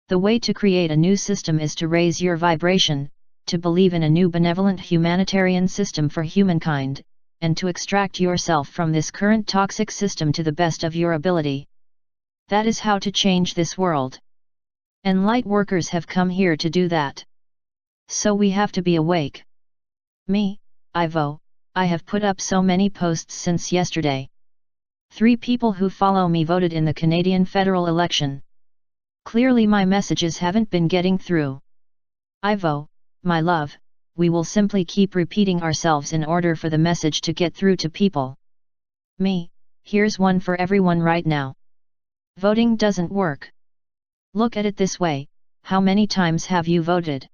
The way to create a new system is to raise your vibration, to believe in a new benevolent humanitarian system for humankind, and to extract yourself from this current toxic system to the best of your ability. That is how to change this world. And light workers have come here to do that. So we have to be awake. Me, Ivo, I have put up so many posts since yesterday. 3 people who follow me voted in the Canadian federal election. Clearly my messages haven't been getting through. Ivo, my love, we will simply keep repeating ourselves in order for the message to get through to people. Me, here's one for everyone right now. Voting doesn't work. Look at it this way, how many times have you voted?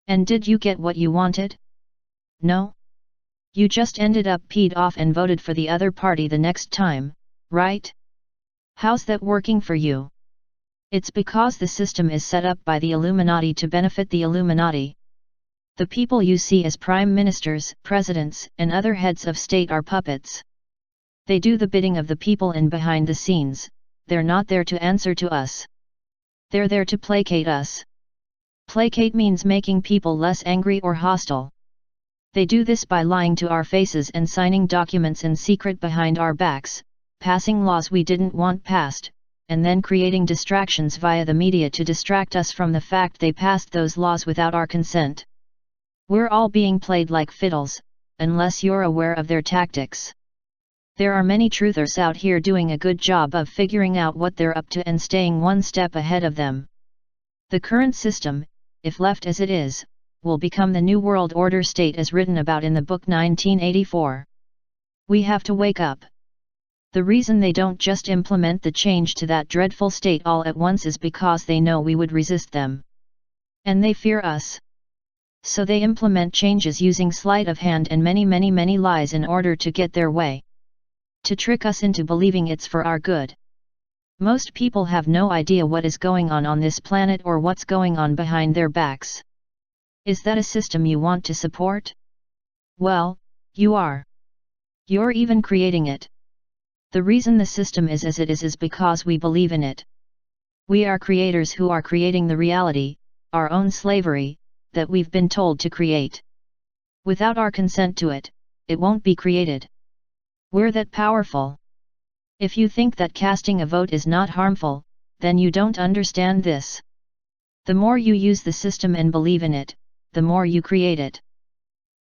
And did you get what you wanted? No? You just ended up peed off and voted for the other party the next time, right? How's that working for you? It's because the system is set up by the Illuminati to benefit the Illuminati. The people you see as prime ministers, presidents, and other heads of state are puppets. They do the bidding of the people in behind the scenes. They're not there to answer to us. They're there to placate us. Placate means making people less angry or hostile. They do this by lying to our faces and signing documents in secret behind our backs, passing laws we didn't want passed, and then creating distractions via the media to distract us from the fact they passed those laws without our consent. We're all being played like fiddles, unless you're aware of their tactics. There are many truthers out here doing a good job of figuring out what they're up to and staying one step ahead of them. The current system, if left as it is, will become the New World Order state as written about in the book 1984. We have to wake up. The reason they don't just implement the change to that dreadful state all at once is because they know we would resist them. And they fear us. So they implement changes using sleight of hand and many lies in order to get their way. To trick us into believing it's for our good. Most people have no idea what is going on this planet or what's going on behind their backs. Is that a system you want to support? Well, you are. You're even creating it. The reason the system is as it is because we believe in it. We are creators who are creating the reality, our own slavery, that we've been told to create. Without our consent to it, it won't be created. We're that powerful. If you think that casting a vote is not harmful, then you don't understand this. The more you use the system and believe in it, the more you create it.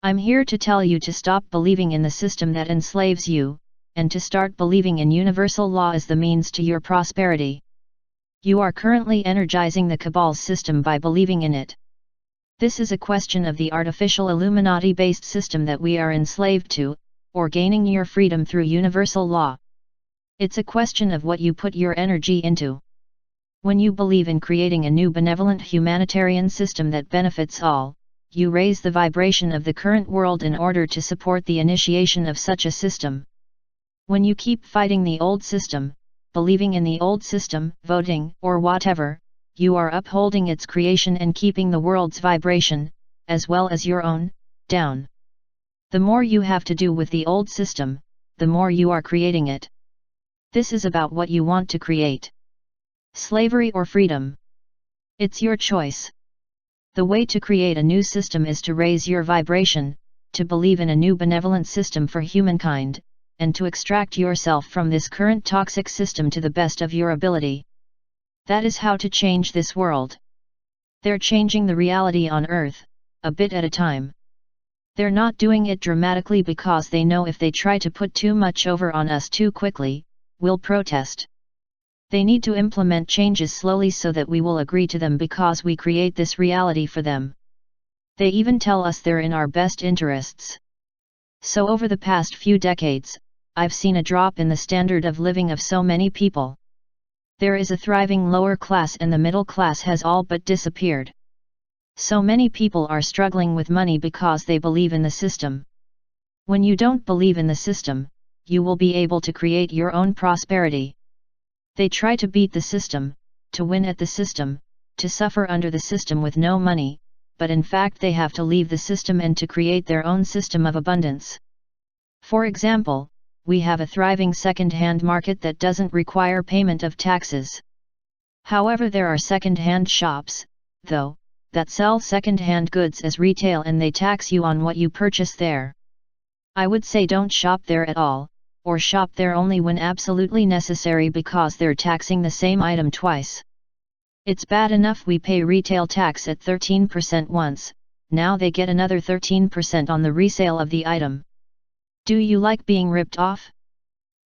I'm here to tell you to stop believing in the system that enslaves you, and to start believing in universal law as the means to your prosperity. You are currently energizing the Cabal's system by believing in it. This is a question of the artificial Illuminati-based system that we are enslaved to, or gaining your freedom through universal law. It's a question of what you put your energy into. When you believe in creating a new benevolent humanitarian system that benefits all, you raise the vibration of the current world in order to support the initiation of such a system. When you keep fighting the old system, believing in the old system, voting, or whatever, you are upholding its creation and keeping the world's vibration, as well as your own, down. The more you have to do with the old system, the more you are creating it. This is about what you want to create. Slavery or freedom. It's your choice. The way to create a new system is to raise your vibration, to believe in a new benevolent system for humankind, and to extract yourself from this current toxic system to the best of your ability. That is how to change this world. They're changing the reality on Earth, a bit at a time. They're not doing it dramatically because they know if they try to put too much over on us too quickly, we'll protest. They need to implement changes slowly so that we will agree to them because we create this reality for them. They even tell us they're in our best interests. So over the past few decades, I've seen a drop in the standard of living of so many people. There is a thriving lower class and the middle class has all but disappeared. So many people are struggling with money because they believe in the system. When you don't believe in the system, you will be able to create your own prosperity. They try to beat the system, to win at the system, to suffer under the system with no money, but in fact they have to leave the system and to create their own system of abundance. For example, we have a thriving second-hand market that doesn't require payment of taxes. However, there are second-hand shops, though, that sell second-hand goods as retail and they tax you on what you purchase there. I would say don't shop there at all, or shop there only when absolutely necessary because they're taxing the same item twice. It's bad enough we pay retail tax at 13% once, now they get another 13% on the resale of the item. Do you like being ripped off?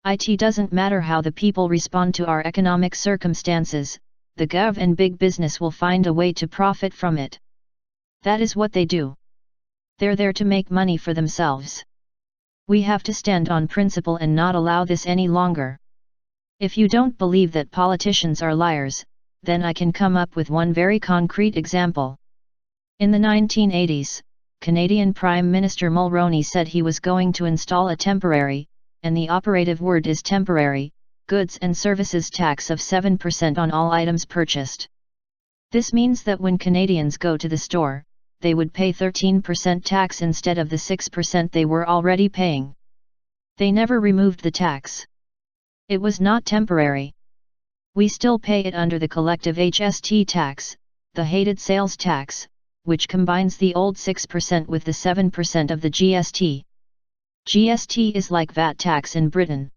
It doesn't matter how the people respond to our economic circumstances, the gov and big business will find a way to profit from it. That is what they do. They're there to make money for themselves. We have to stand on principle and not allow this any longer. If you don't believe that politicians are liars, then I can come up with one very concrete example. In the 1980s, Canadian Prime Minister Mulroney said he was going to install a temporary, and the operative word is temporary, goods and services tax of 7% on all items purchased. This means that when Canadians go to the store, they would pay 13% tax instead of the 6% they were already paying. They never removed the tax. It was not temporary. We still pay it under the collective HST tax, the hated sales tax, which combines the old 6% with the 7% of the GST. GST is like VAT tax in Britain.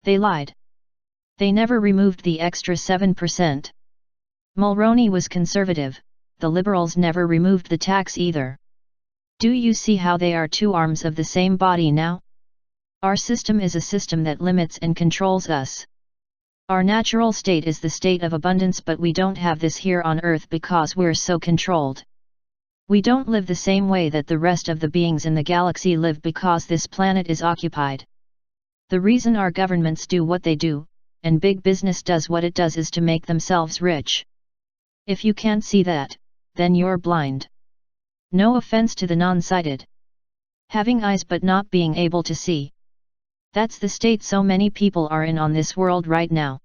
They lied. They never removed the extra 7%. Mulroney was conservative, the Liberals never removed the tax either. Do you see how they are two arms of the same body now? Our system is a system that limits and controls us. Our natural state is the state of abundance, but we don't have this here on Earth because we're so controlled. We don't live the same way that the rest of the beings in the galaxy live because this planet is occupied. The reason our governments do what they do, and big business does what it does, is to make themselves rich. If you can't see that, then you're blind. No offense to the non-sighted. Having eyes but not being able to see. That's the state so many people are in on this world right now.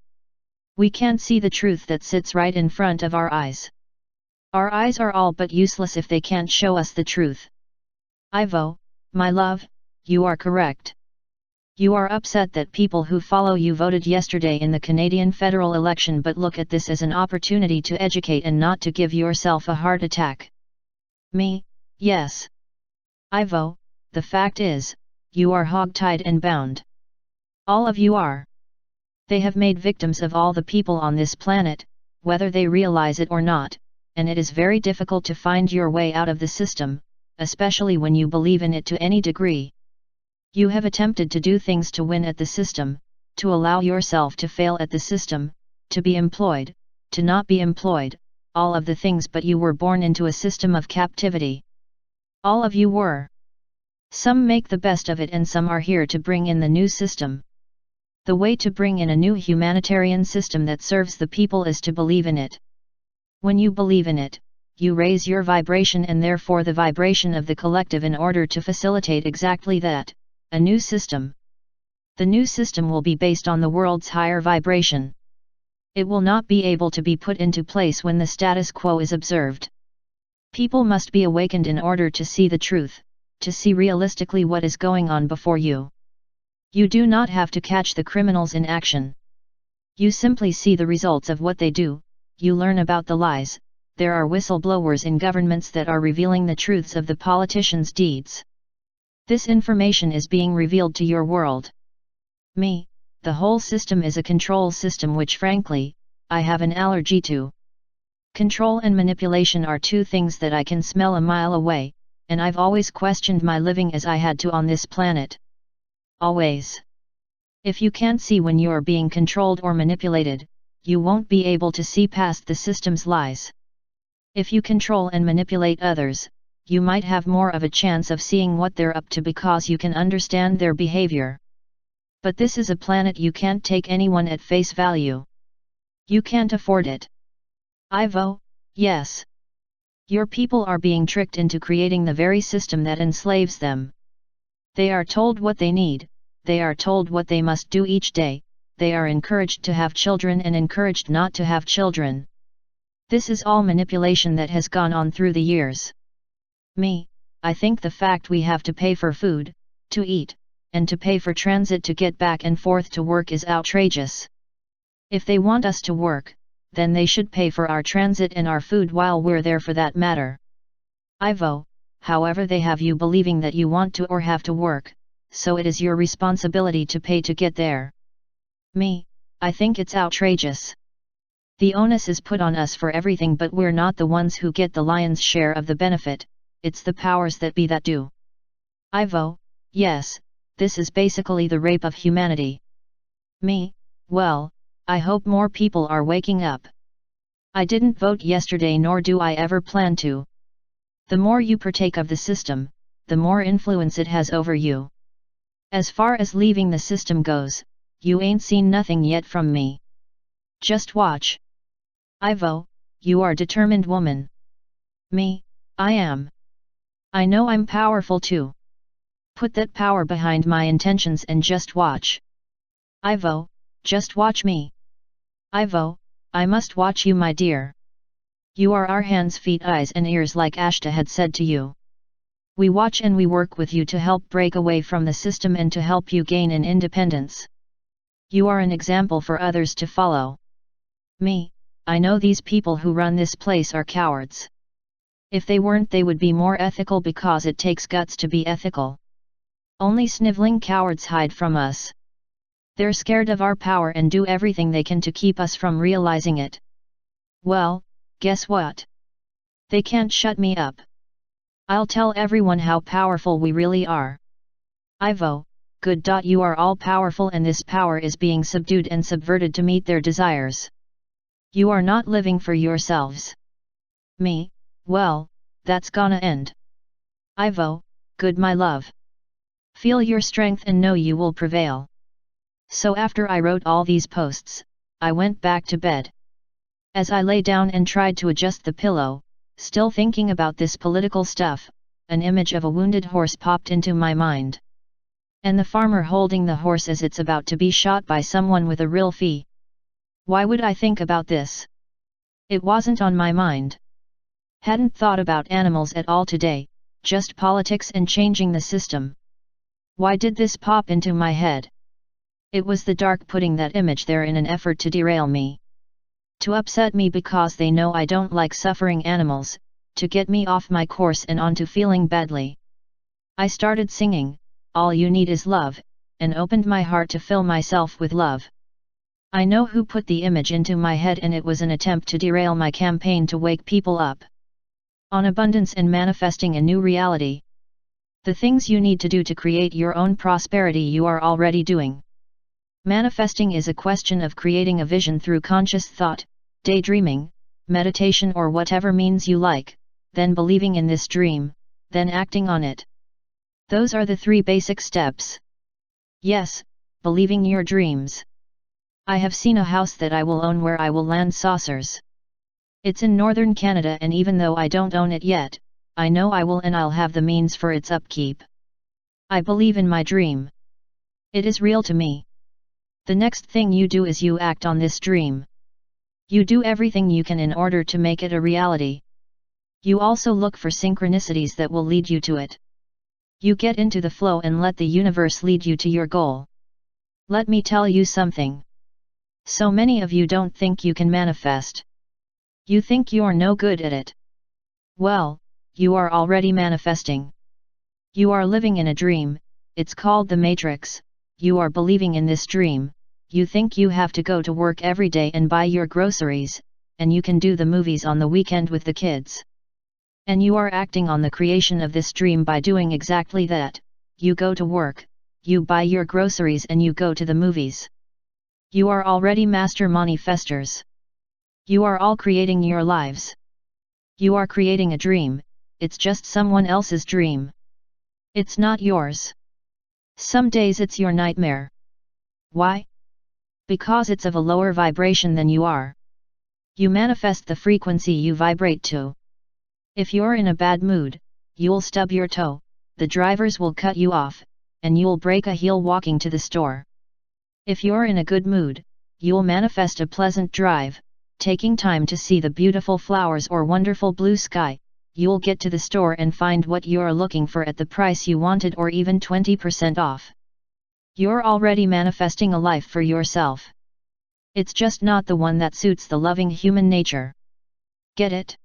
We can't see the truth that sits right in front of our eyes. Our eyes are all but useless if they can't show us the truth. Ivo, my love, you are correct. You are upset that people who follow you voted yesterday in the Canadian federal election, but look at this as an opportunity to educate and not to give yourself a heart attack. Me, yes. Ivo, the fact is, you are hog-tied and bound. All of you are. They have made victims of all the people on this planet, whether they realize it or not, and it is very difficult to find your way out of the system, especially when you believe in it to any degree. You have attempted to do things to win at the system, to allow yourself to fail at the system, to be employed, to not be employed, all of the things, but you were born into a system of captivity. All of you were. Some make the best of it and some are here to bring in the new system. The way to bring in a new humanitarian system that serves the people is to believe in it. When you believe in it, you raise your vibration and therefore the vibration of the collective in order to facilitate exactly that, a new system. The new system will be based on the world's higher vibration. It will not be able to be put into place when the status quo is observed. People must be awakened in order to see the truth, to see realistically what is going on before you. You do not have to catch the criminals in action. You simply see the results of what they do. You learn about the lies. There are whistleblowers in governments that are revealing the truths of the politicians' deeds. This information is being revealed to your world. Me, the whole system is a control system which frankly, I have an allergy to. Control and manipulation are two things that I can smell a mile away, and I've always questioned my living as I had to on this planet. Always. If you can't see when you're being controlled or manipulated, you won't be able to see past the system's lies. If you control and manipulate others, you might have more of a chance of seeing what they're up to because you can understand their behavior. But this is a planet you can't take anyone at face value. You can't afford it. Ivo, yes. Your people are being tricked into creating the very system that enslaves them. They are told what they need, they are told what they must do each day, they are encouraged to have children and encouraged not to have children. This is all manipulation that has gone on through the years. Me, I think the fact we have to pay for food, to eat, and to pay for transit to get back and forth to work is outrageous. If they want us to work, then they should pay for our transit and our food while we're there for that matter. Ivo, however they have you believing that you want to or have to work, so it is your responsibility to pay to get there. Me, I think it's outrageous. The onus is put on us for everything, but we're not the ones who get the lion's share of the benefit, it's the powers that be that do. Ivo, yes, this is basically the rape of humanity. Me, well, I hope more people are waking up. I didn't vote yesterday, nor do I ever plan to. The more you partake of the system, the more influence it has over you. As far as leaving the system goes, you ain't seen nothing yet from me. Just watch. Ivo, you are a determined woman. Me, I am. I know I'm powerful too. Put that power behind my intentions and just watch. Ivo, just watch me. Ivo, I must watch you, my dear. You are our hands, feet, eyes and ears, like Ashtar had said to you. We watch and we work with you to help break away from the system and to help you gain an independence. You are an example for others to follow. Me, I know these people who run this place are cowards. If they weren't, they would be more ethical, because it takes guts to be ethical. Only sniveling cowards hide from us. They're scared of our power and do everything they can to keep us from realizing it. Well, guess what? They can't shut me up. I'll tell everyone how powerful we really are. Ivo, good. You are all powerful, and this power is being subdued and subverted to meet their desires. You are not living for yourselves. Me, well, that's gonna end. Ivo, good my love. Feel your strength and know you will prevail. So after I wrote all these posts, I went back to bed. As I lay down and tried to adjust the pillow, still thinking about this political stuff, an image of a wounded horse popped into my mind. And the farmer holding the horse as it's about to be shot by someone with a real fee. Why would I think about this? It wasn't on my mind. Hadn't thought about animals at all today, just politics and changing the system. Why did this pop into my head? It was the dark putting that image there in an effort to derail me. To upset me because they know I don't like suffering animals, to get me off my course and onto feeling badly. I started singing, "All You Need Is Love," and opened my heart to fill myself with love. I know who put the image into my head, and it was an attempt to derail my campaign to wake people up on abundance and manifesting a new reality. The things you need to do to create your own prosperity you are already doing. Manifesting is a question of creating a vision through conscious thought, daydreaming, meditation, or whatever means you like, then believing in this dream, then acting on it. Those are the 3 basic steps. Yes, believing your dreams. I have seen a house that I will own where I will land saucers. It's in northern Canada, and even though I don't own it yet, I know I will, and I'll have the means for its upkeep. I believe in my dream. It is real to me. The next thing you do is you act on this dream. You do everything you can in order to make it a reality. You also look for synchronicities that will lead you to it. You get into the flow and let the universe lead you to your goal. Let me tell you something. So many of you don't think you can manifest. You think you're no good at it. Well, you are already manifesting. You are living in a dream, it's called the Matrix. You are believing in this dream. You think you have to go to work every day and buy your groceries, and you can do the movies on the weekend with the kids. And you are acting on the creation of this dream by doing exactly that. You go to work, you buy your groceries, and you go to the movies. You are already master manifestors. You are all creating your lives. You are creating a dream, it's just someone else's dream. It's not yours. Some days it's your nightmare. Why? Because it's of a lower vibration than you are. You manifest the frequency you vibrate to. If you're in a bad mood, you'll stub your toe, the drivers will cut you off, and you'll break a heel walking to the store. If you're in a good mood, you'll manifest a pleasant drive, taking time to see the beautiful flowers or wonderful blue sky. You'll get to the store and find what you're looking for at the price you wanted, or even 20% off. You're already manifesting a life for yourself. It's just not the one that suits the loving human nature. Get it?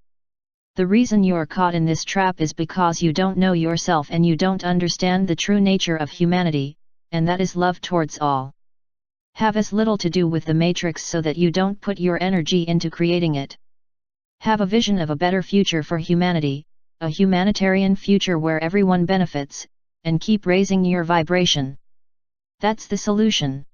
The reason you're caught in this trap is because you don't know yourself and you don't understand the true nature of humanity, and that is love towards all. Have as little to do with the matrix so that you don't put your energy into creating it. Have a vision of a better future for humanity, a humanitarian future where everyone benefits, and keep raising your vibration. That's the solution.